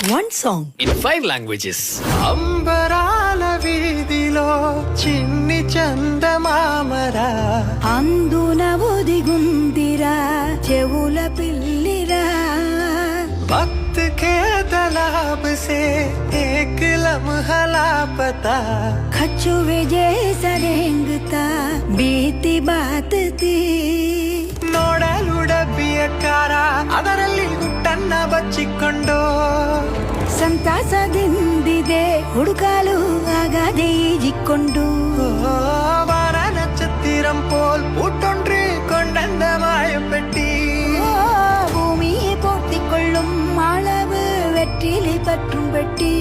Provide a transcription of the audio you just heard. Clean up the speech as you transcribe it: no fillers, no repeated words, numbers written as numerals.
One song in 5 languages. అంబరాల వీధిలో చిన్ని చందమామరా అందున ఒదిగుందిరా చెవుల పిల్లిరా वक्त के तालाब से एक लम्हा लापता खचुवे जैसा रेंगता बीती बात थी ನೋಡಲು ಡಬ್ಬಿಯ ಕಾರ ಅದರಲ್ಲಿ ಗುಟ್ಟನ್ನ ಬಚ್ಚಿಕೊಂಡು ಸಂತಾಸದಿಂದಿದೆ ಹುಡುಕಾಲು ಆಗದೆ ಈಜಿಕೊಂಡು வார நட்சத்திரம் போல் பூட்டொன்று கொண்டந்த மாயப்பெட்டி பூமியை போர்த்திக் கொள்ளும் அளவு வெற்றிலை பற்றும் பெட்டி